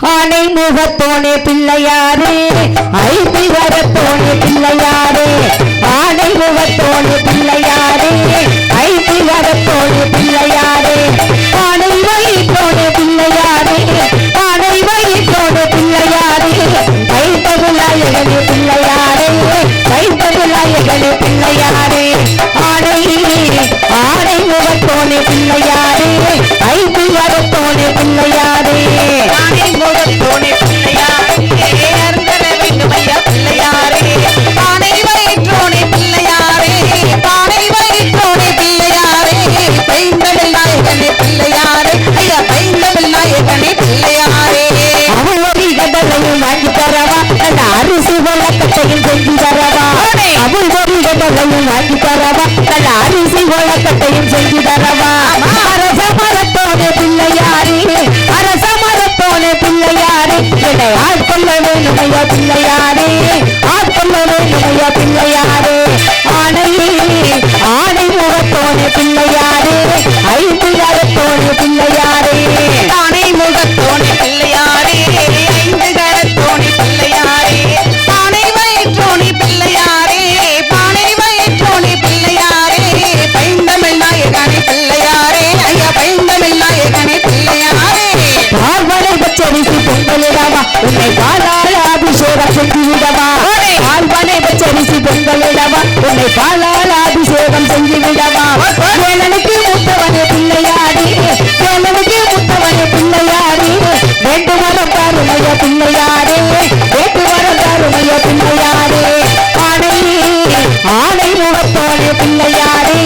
ஆனை முகத்தோனே பிள்ளையாரே ஐந்து கரத்தோனே பிள்ளையாரே ஆனை முகத்தோனே பிள்ளையாரே ஐந்து கரத்தோனே பிள்ளையாரே ஆனை வயிற்றோனே பிள்ளையாரே ஆனை வயிற்றோனே பிள்ளையாரே கைத்தவிழாயகனே பிள்ளையாரே கைத்தவிழாயகனே பிள்ளையாரே ஆனை ஆனை முகத்தோனே பிள்ளையாரே ஐந்து கரத்தோனே பிள்ளையாரே ஆனை முகத்தோனே பிள்ளையாரே அருந்தர வேண்டும் ஐயா பிள்ளையாரே ஆனை வயிற்றோனே பிள்ளையாரே ஆனை வயிற்றோனே பிள்ளையாரே பைந்தமிழ் நாயகனே பிள்ளையாரே ஐயா பைந்தமிழ் நாயகனே பிள்ளையாரே அவளி கடலையும் வாங்கி தரவா நல்ல அரிசி வழக்கட்டையும் செஞ்சு தரவா அவள் கடலையும் வாங்கி தரவா நல்ல அரிசி வழக்கட்டையும் செஞ்சு தரவா அரச மரத்தோனே பிள்ளையாரே அரச மரத்தோனே பிள்ளையாரே என்னை ஆட்கொள்ள வேண்டும் ஐயா பிள்ளையாரே ஆட்கொள்ள வேண்டும் ஐயா பிள்ளையாரே ஆனை ஆனை முகத்தோனே பிள்ளையாரே ஐந்து கரத்தோனே பிள்ளையாரே ஆனை முகத்தோனே பிள்ளையாரே ஐந்து கரத்தோனே பிள்ளையாரே ஆனை வயிற்றோனே பிள்ளையாரே பானை வயிற்றோனே பிள்ளையாரே பைந்தமிழ் நாயகனே பிள்ளையாரே ஐயா பைந்தமிழ் நாயகனே பிள்ளையாரே பால்வனை பச்சரிசி பொங்கலிடவா உன்னை பாலால அபிஷேகம் செஞ்சு விடவா பால்வனை பச்சரிசி பொங்கலிடவா உன்னை பாலால அபிஷேகம் செஞ்சு விடவா வேலனுக்கு மூத்தவனே பிள்ளையாரே வேலனுக்கு மூத்தவனே பிள்ளையாரே வேண்டு வரம் தாருமைய பிள்ளையாரே வேண்டு வரம் தாருமைய பிள்ளையாரே ஆனை ஆனை முகத்தோனே பிள்ளையாரே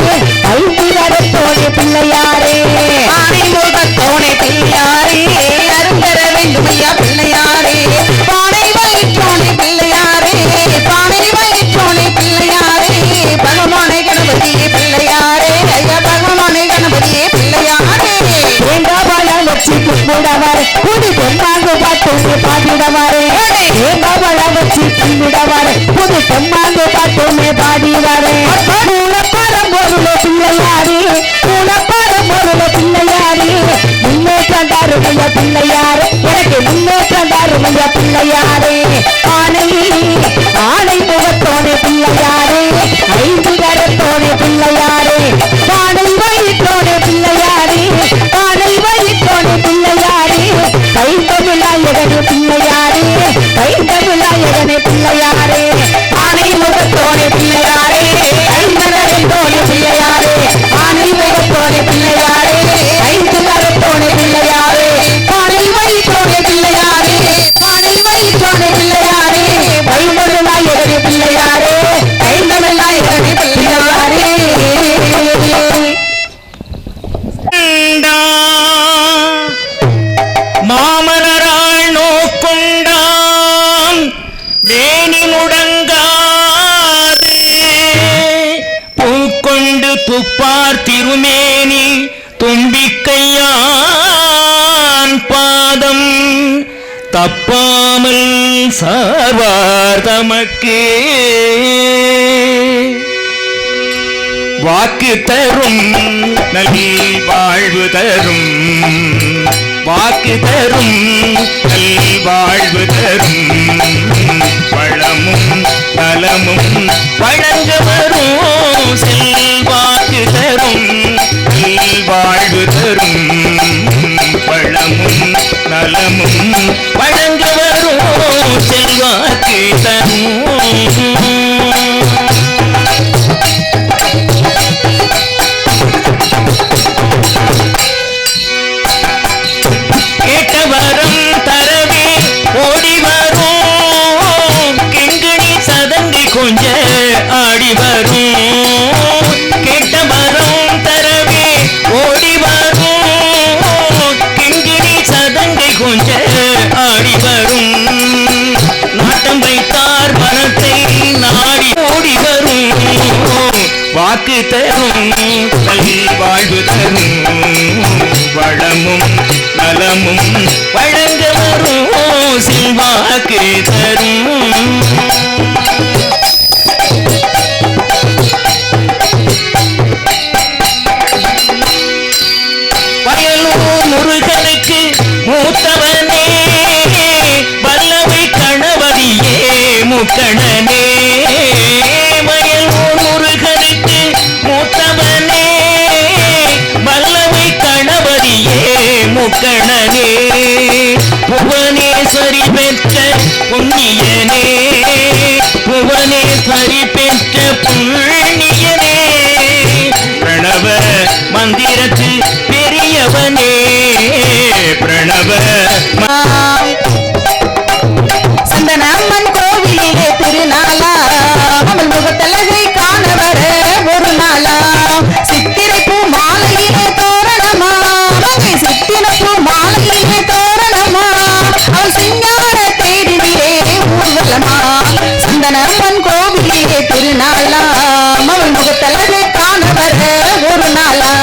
ஐந்து கரத்தோனே பிள்ளையாரே ஆனை முகத்தோனே பிள்ளையாரே அருந்தர வேண்டும் ஐயா பிள்ளையாரே பானை வயிற்றோனே பிள்ளையாரே பானை வயிற்றோனே பிள்ளையாரே பகவானே கணபதியே பிள்ளையாரே ஐயா பகவானே கணபதியே பிள்ளையாரே தேங்காய் வச்சு கும்பிடவாரு புது பொம்மாங்கு பாட்டோன்னு பாடிடவாரு தேங்காய் வச்சு கும்பிடவாரு புது பொம்மாங்கு பாட்டோன்னு பாடிவாரு மூலப்பாரம் பொருள பிள்ளையாரே மூலப்பாரம் பொருள பிள்ளையாரே முன்னேற்றம் தாருமையா பிள்ளையாரே எனக்கு முன்னேற்றம் தாருமையா பிள்ளையாரே ஆனை ஆனை முகத்தோனே பிள்ளையாரே ஐந்து கரத்தோனே பிள்ளையாரே பானை வயிற்றோனே பிள்ளையாரே பானை வயிற்றோனே பிள்ளையாரே கைத்தமிழாயகனே பிள்ளையாரே கைத்தமிழாயகனே பிள்ளையாரே ஆனை முகத்தோனே பிள்ளையாரே ஐந்து கரத்தோனே பிள்ளையாரே ஆனை முகத்தோனே பிள்ளையாரே ஐந்து கரத்தோனே பிள்ளையாரே பானை வயிற்றோனே பிள்ளையாரே பானை வயிற்றோனே பிள்ளையாரே கைத்தமிழாயகனே பிள்ளையாரே கைத்தமிழாயகனே பிள்ளையாரே மாமலராள் நோக்கொண்டான் வேணி முடங்காது பூக்கொண்டு துப்பார் திருமேனி தும்பிக்கையான் பாதம் தப்பாமல் சார்வார் தமக்கே வாக்கு தரும் நல் வாழ்வு தரும் வாக்கு தரும் நல் வாழ்வு தரும் வளமும் நலமும் வழங்க வரும் செல்வாக்கு தரும் நல் வாழ்வு தரும் வளமும் நலமும் வழங்க வரும் செல்வாக்கு தரும் கேட்டவரம் தரவே ஓடி வரும் கிங்கிணி சதங்கி கொஞ்ச ஆடி வரும் கேட்டவரம் தரவே ஓடி வரும் கிங்கிணி சதங்கை கொஞ்ச ஆடி வரும் நாட்டம் வைத்தார் மனத்தை நாடி ஓடி வரும் வாக்கு தரும் வாழ்வு தரும் வளமும் நலமும் வழங்க வரும் செல்வாக்கு தரும் வயலூர் முருகனுக்கு முக்கணனே மயில் முருகனுக்கு மூத்தவனே வல்லமை கணபதியே முக்கணனே புவனேஸ்வரி பெற்ற புண்ணியனே புவனேஸ்வரி பெற்ற புண்ணியனே பிரணவ மந்திரத்து பெரியவனே பிரணவ சந்தனம்மன் கோவிலிலே திருநாளா அவள் முகத்தழகை காண வர ஒரு நாளா சித்திரை பூ மாலையிலே தோரணமா சித்திரை பூ மாலையிலே தோரணமா அவள் சிங்கார தேரிலே ஊர்வலமா சந்தனம்மன் கோவிலிலே திருநாளா அவள் முகத்தழகை காண வர ஒரு நாளா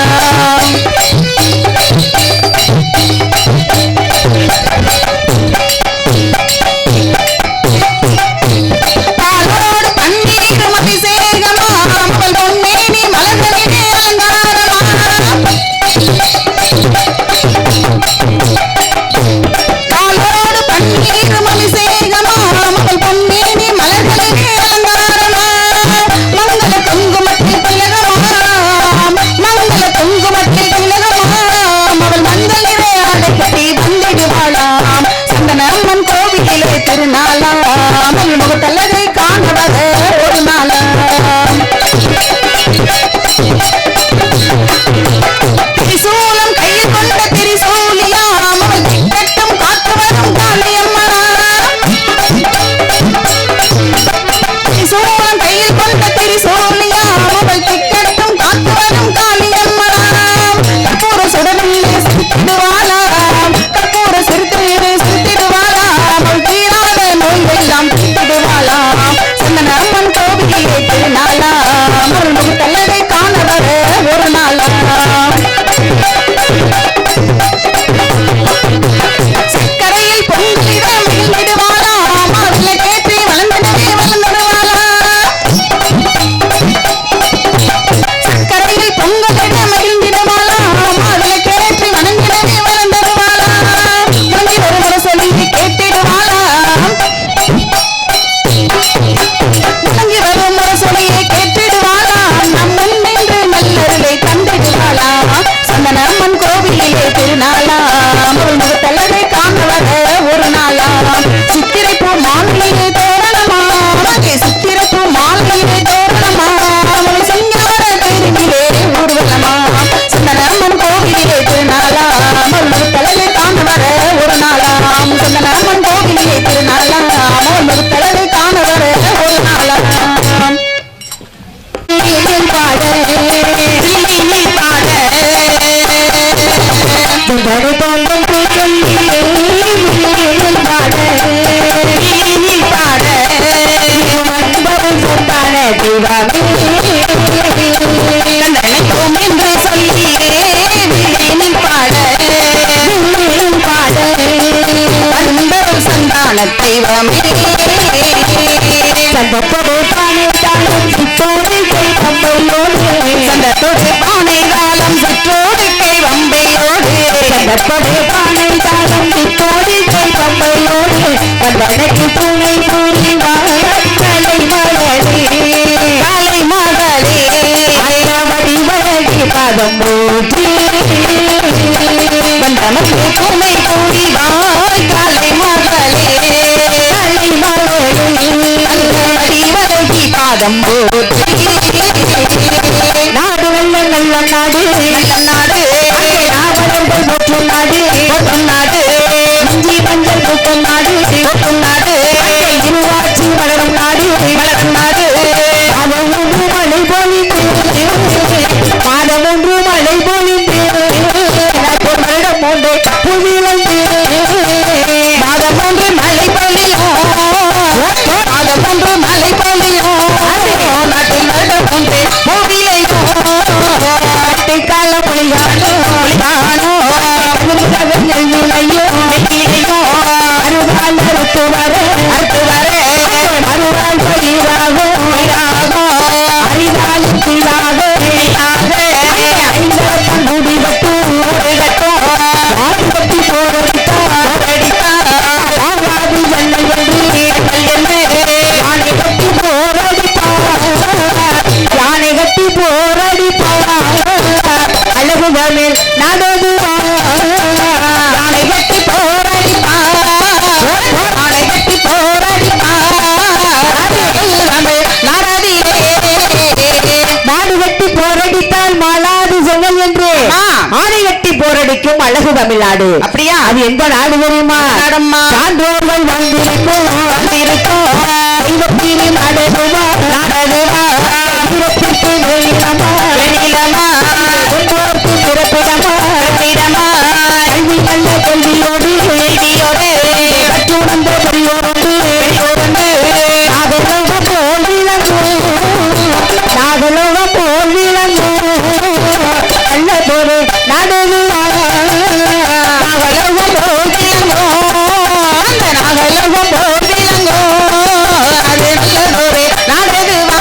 முகத்தழகை காணவர ஒரு நாளா திரிசூலம் கையில் கொண்ட திரிசூலியா அவள் திக்கட்டும் காத்து வரும் காளியம்மா திரிசூலம் கையில் கொண்ட திரிசூலியா அவள் திக்கட்டும் காத்து வரும் காளியம்மா கற்பூர சுடரிலே சிரித்திடுவாளா கற்பூர சிரித்திலே சிரித்திடுவாளா அவள் தீராத நோய்களெல்லாம் தீர்த்திடுவாளா சந்தனம்மன் கோவிலிலே திருநாளா அவள் முகத்தழகை காண வர ஒரு நாளா சக்கரையில் பொங்கிட மகிழ்ந்திடுவாளா மாவிலை கேற்றி வளர்ந்தனவே வளர்ந்துடுவாளா சக்கரையில் பொங்கலிட மகிழ்ந்திடுவாளா மாவிலை கேற்றி வணங்கினவே வளர்ந்துடுவாளா மங்கி ஒரு முறை சொல்லி கேட்டிடுவாளா மங்கி வரும் முறை சொல்லியை கேட்டிடுவாளா நம் முன்னின்று நல்லருளை தந்திடுவாளா சந்தனம்மன் கோவிலிலே திருநாளா அவள் முகத்தழகை காண வர ஒரு நாளா சித்திரை பூ மாலையிலே தோரணமா சித்திரை பூ மாலையிலே தோரணமா அவள் சிங்கார தேரிலே ஊர்வலமா சந்தனம்மன் கோவிலிலே திருநாளா அவள் முகத்தழகை காண வர ஒரு நாளா சந்தனம்மன் கோவிலிலே திருநாளா அவள் முகத்தழகை காண வர ஒரு நாளா நாடு நல்ல நல்ல நாடு நல்ல நாடு நாவலர்கள் போற்றும் நாடு போற்றும் நாடு இஞ்சி மஞ்சள் பூக்கும் நாடு பூக்கும் நாடு இருவாட்சி வளரும் நாடு வளரும் நாடு மாதம் ஒன்று மழை பொழிந்து மாதம் ஒன்று மழை பொழிந்து வருடம் ஒன்று புவிழந்து மாதம் ஒன்று மழை பொழியும் மாதம் ஒன்று மழை பொழியும் நாட்டில் வருடம் ஒன்று புவிலையும் கால பொழியானோ பொழியானோ அருகால் அறுத்து வர மறுநாள் பயிராகோ அரிதால் முடிவட்டு ஆதிபத்தி போரடித்தார் வெள்ளை வந்து தமிழ் நாடோதுவா யானை கட்டி போரடிப்பா யானை கட்டி போரடிப்பா தமிழ் நாடாதிலே நாடு கட்டி போரடித்தால் மாளாது சொன்னல் என்று ஆணை கட்டி போரடிக்கும் அழகு தமிழ்நாடு. அப்படியா? அது எந்த நாடு தெரியுமா? சான்றோர்கள் வந்திருக்கும் தெய்வத்திரி நாடுவா நாடுவா தெய்வத்திற்கு வெளியிடமா வெளியிடமா ஒன்றோர்க்கு பிறப்பிடமா இடமா கல்வி நல்ல கல்வியோடு கல்வியோடு கற்றுணர்ந்த பெரியோடு பெரியோடு நாகலோக போல் விளங்கும் நாகலோக போல் விளங்கும் நல்ல ஒரு நாடுவா நாகலோக போல் விளங்கும் அந்த நாகலோக போல் விளங்கும் அது நல்ல ஒரு நாடுவா.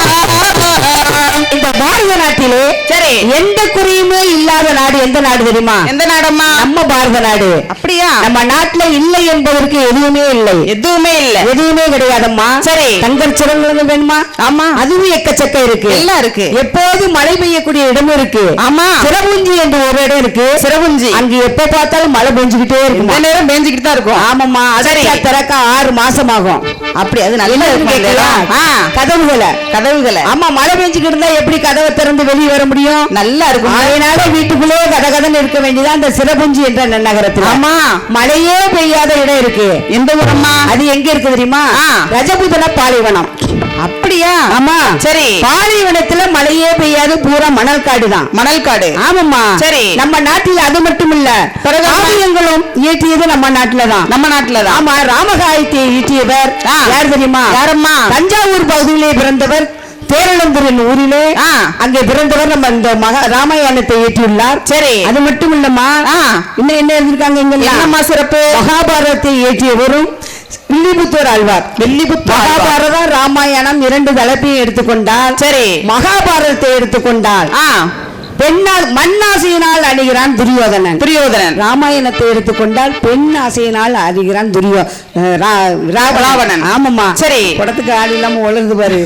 இந்த பாரத நாட்டிலே சரி எந்த குறையுமே இல்லாத நாடு எந்த நாடு தெரியுமா? எந்த நாடம்மா? நம்ம பாரத நாடு. அப்படியா? நம்ம நாட்டுல இல்லை என்பதற்கு எதுவுமே இல்லை. எதுவுமே இல்லை, எதுவுமே கிடையாதம்மா. சரி தங்கர் சுரங்கங்கள் வேணுமா? ஆமா, அதுவும் எக்கச்சக்க இருக்கு, எல்லாம் இருக்கு. எப்போது மழை பெய்யக்கூடிய இடமும் இருக்கு. ஆமா, சிறபுஞ்சி என்று ஒரு இடம் இருக்கு. சிறபுஞ்சி அங்க எப்ப பார்த்தாலும் மழை பெஞ்சுக்கிட்டே இருக்கும், நேரம் பெஞ்சுக்கிட்டு தான் இருக்கும். ஆமாம்மா, அதற்கு திறக்க 6 மாசம் ஆகும். அப்படி அது நல்லா கதவுகளை கதவுகளை ஆமா மழை பெஞ்சுக்கிட்டு இருந்தா எப்படி கதவை திறந்து வெளியே வர முடியும்? நல்லா இருக்கும். அதனால வீட்டுக்குள்ளே கதகதன்னு இருக்க வேண்டியதான் அந்த சிறபுஞ்சி என்ற நகரத்தில். ஆமா, மழையே பெய்யாத இடம் இருக்கு. எந்த ஊரம்மா? அது எங்க இருக்கு தெரியுமா? ரஜபுதன பாலைவனம். அப்படியா? ஆமா. சரி, பாலைவனத்துல மழையே பெய்யாது, பூரா மணல் காடு தான். மணல் காடு. ஆமாம்மா. சரி, நம்ம நாட்டில் அது மட்டும் இல்ல, காவியங்களும் இயற்றியது நம்ம நாட்டுல தான். நம்ம நாட்டுல தான். ஆமா, ராமகாயத்தை இயற்றியவர் யார் தெரியுமா? யாரம்மா? தஞ்சாவூர் பகுதியிலே பிறந்தவர், பேரளந்தூரின் ஊரிலே அங்கே பிறந்தவர் நம்ம இந்த ராமாயணத்தை இயற்றியுள்ளார். சரி, அது மட்டும் இல்லம்மா, இன்னும் என்ன எழுதிருக்காங்க இங்க? என்னம்மா சிறப்பு? மகாபாரதத்தை இயற்றியவரும் வில்லிபுத்தூர் ஆழ்வார். வில்லிபுத்தூர் மகாபாரதம் ராமாயணம் 2 தலைப்பையும் எடுத்துக்கொண்டால், சரி மகாபாரதத்தை எடுத்துக்கொண்டால் பெண்ணால் மண்ணாசையினால் அழிகிறான் துரியோதனன். துரியோதனன். ராமாயணத்தை எடுத்துக்கொண்டால் பெண் ஆசையினால் அழிகிறான் ராவணன். ஆமாம்மா. சரி, படத்துக்கு ஆள் இல்லாம ஒழுங்கு பாரு.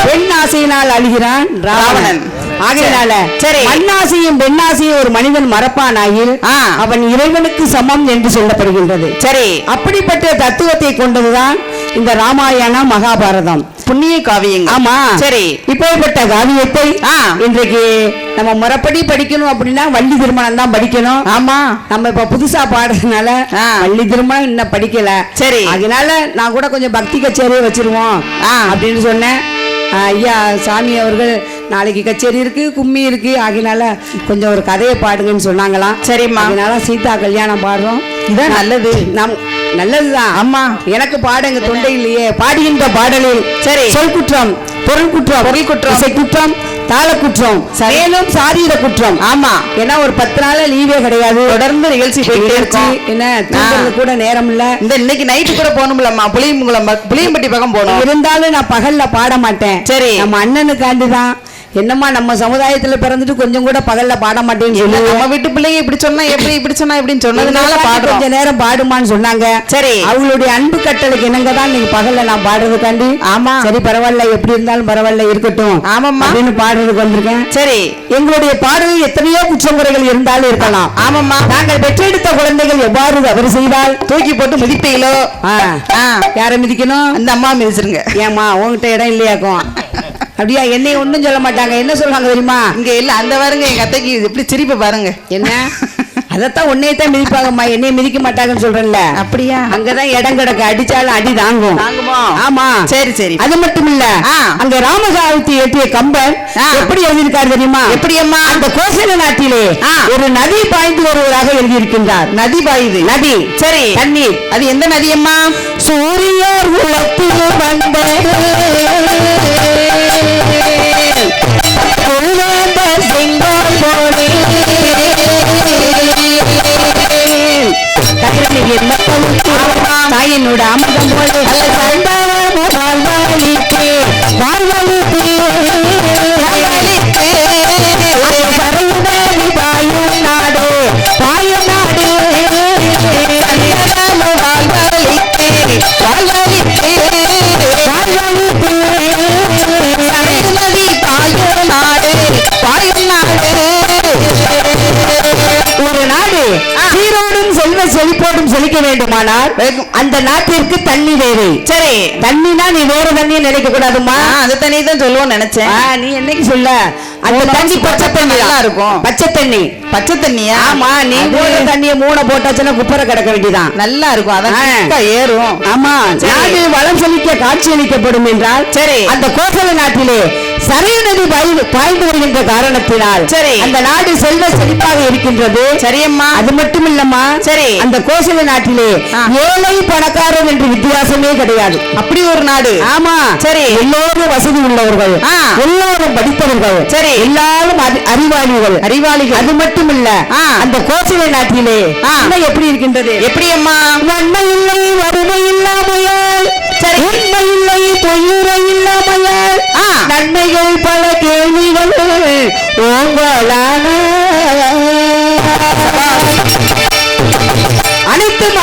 பெண் ஆசையினால் அழிகிறான் ராவணன். ஆகையினால சரி மண்ணாசையும் பெண்ணாசையும் ஒரு மனிதன் மறப்பானாயில் அவன் இறைவனுக்கு சமம் என்று சொல்லப்படுகின்றது. சரி, அப்படிப்பட்ட தத்துவத்தை கொண்டதுதான் இந்த ராமாயணம் மகாபாரதம், புண்ணிய காவியங்கள். ஆமா. சரி, இப்படிப்பட்ட காவியத்தை இன்றைக்கு நம்ம முறைப்படி படிக்கணும் அப்படின்னா வள்ளி திருமணம் தான் படிக்கணும். ஆமா, நம்ம இப்ப புதுசா பாடுறதுனால வள்ளி திருமணம் இன்னும் படிக்கல. சரி, அதனால நான் கூட கொஞ்சம் பக்தி கச்சேரியை வச்சிருவோம் அப்படின்னு சொன்னேன். ஐயா சாமி அவர்கள் நாளைக்கு கச்சேரி இருக்கு, கும்மி இருக்கு, ஆகினால கொஞ்சம் ஒரு கதையை பாடுங்கன்னு சொன்னாங்களாம். சரிம்மா, அதனால சீதா கல்யாணம் பாடுறோம். இதான் நல்லது, நல்லதுதான். ஆமா, எனக்கு பாடுங்க தொண்டை இல்லையே. பாடுகின்ற பாடலில் சரி சொல் குற்றம், பொருள் குற்றம், பொருள் குற்றம், இசை குற்றம், தாள குற்றம், மேலும் சாரீர குற்றம். ஆமா, ஏன்னா ஒரு 10 நாள் லீவே கிடையாது, தொடர்ந்து நிகழ்ச்சி போயிட்டே இருக்கும். என்ன கூட நேரம் இல்ல. இந்த இன்னைக்கு நைட்டு கூட போகணும்லம்மா, புளியம்பட்டி பக்கம் போகணும். இருந்தாலும் நான் பகல்ல பாட மாட்டேன். சரி, நம்ம அண்ணனுக்காண்டிதான். என்னம்மா நம்ம சமுதாயத்துல பிறந்துட்டு கொஞ்சம் கூட பகல்ல பாட மாட்டேன்னு சொல்லி நம்ம வீட்டு பிள்ளைங்க இப்படி சொன்னா எப்படி, இப்படி சொன்னா எப்படின்னு சொன்னதுனால கொஞ்ச நேரம் பாடுமான்னு சொன்னாங்க. சரி, அவங்களுடைய அன்பு கட்டளைக்கு இணங்கதான் நீங்க பகல்ல நான் பாடுறதுக்காண்டி. ஆமா, சரி பரவாயில்ல, எப்படி இருந்தாலும் பரவாயில்ல இருக்கட்டும். ஆமாம்மா அப்படின்னு பாடுறதுக்கு வந்திருக்கேன். சரி, எங்களுடைய பாடலில் எத்தனையோ குற்றங்குறைகள் இருந்தாலும் இருக்கலாம். ஆமாம்மா, நாங்கள் பெற்றெடுத்த குழந்தைகள் எவ்வாறு தவறு செய்தால் தூக்கி போட்டு மிதிப்பீங்களோ, யாரை மிதிக்கணும்? அந்த அம்மா மிதிச்சிருங்க. ஏமா உங்ககிட்ட இடம் இல்லையாக்கும்? அப்படியா? என்னை ஒண்ணும் சொல்ல மாட்டாங்க. என்ன சொல்றாங்க தெரியுமா? இங்க இல்ல அந்த பாருங்க, எங்க அத்தைக்கு எப்படி சிரிப்பை பாருங்க. என்ன அதத்தான் உன்னையத்தான் மிதிப்பாங்கம்மா, என்னைய மிதிக்க மாட்டாங்கன்னு சொல்றேன்ல. அப்படியா? அங்கதான் இடம் கிடக்கு, அடிச்சாலும் அடி தாங்கும். ஆமா. சரி சரி, அது மட்டும் இல்ல, அங்க ராமகாயத்தை ஏற்றிய கம்பன் எப்படி எழுதியிருக்காரு தெரியுமா? எப்படி அம்மா? அந்த கோசல நாட்டிலே ஒரு நதி பாய்ந்து வருவதாக எழுதியிருக்கின்றார். நதி பாயுது, நதி. சரி, தண்ணீர். அது எந்த நதி அம்மா? சூரியர் உலத்தில் வந்த செங்கோல் போலே தாயினோட அமுதம் போலே வாழ்வழித்து பாயும் நாடு, பாயும் நாடு வாழ்வழித்து செல்வ செழிப்போடும் செழிக்க வேண்டுமானால் அந்த நாட்டிற்கு தண்ணி தேவை. சரி, தண்ணினா நீ வேற தண்ணியை நினைக்க கூடாதுமா. அந்த தண்ணி தான் சொல்லுவோம் நினைச்சேன். நீ என்னைக்கு சொல்ல அந்த தண்ணி பச்சை தண்ணி நல்லா இருக்கும். பச்சை தண்ணி. பச்சை தண்ணியா? ஆமா, நீ போற தண்ணிய மூணை போட்டாச்சுன்னா குப்பரை கிடக்க வேண்டியதான். நல்லா இருக்கும், அதான் ஏறும். ஆமா, நாடு வளம் செழிக்க காட்சி அளிக்கப்படும் என்றால் சரி, அந்த கோசல நாட்டிலே சரையு நதி பாய்ந்து வருகின்ற காரணத்தினால் சரி அந்த நாடு செல்வ செழிப்பாக இருக்கின்றது. சரியம்மா. அது மட்டும் இல்லம்மா, சரி அந்த கோசல நாட்டிலே ஏழை பணக்காரன் என்று வித்தியாசமே கிடையாது. அப்படி ஒரு நாடு. ஆமா, சரி. எல்லோரும் வசதி உள்ளவர்கள், எல்லோரும் படித்தவர்கள், சரி, எல்லாரும் அறிவாளிகள். அது மட்டும் இல்ல, அந்த கோசல நாட்டிலே எப்படி இருக்கின்றது? எப்படி அம்மா? நன்மை இல்லை வறுமை இல்லாமையால், சரி, உண்மை இல்லை தொழிலை இல்லாமையால் நன்மைகள் பல கேள்விகள் ஓங்கலான அனைத்தும்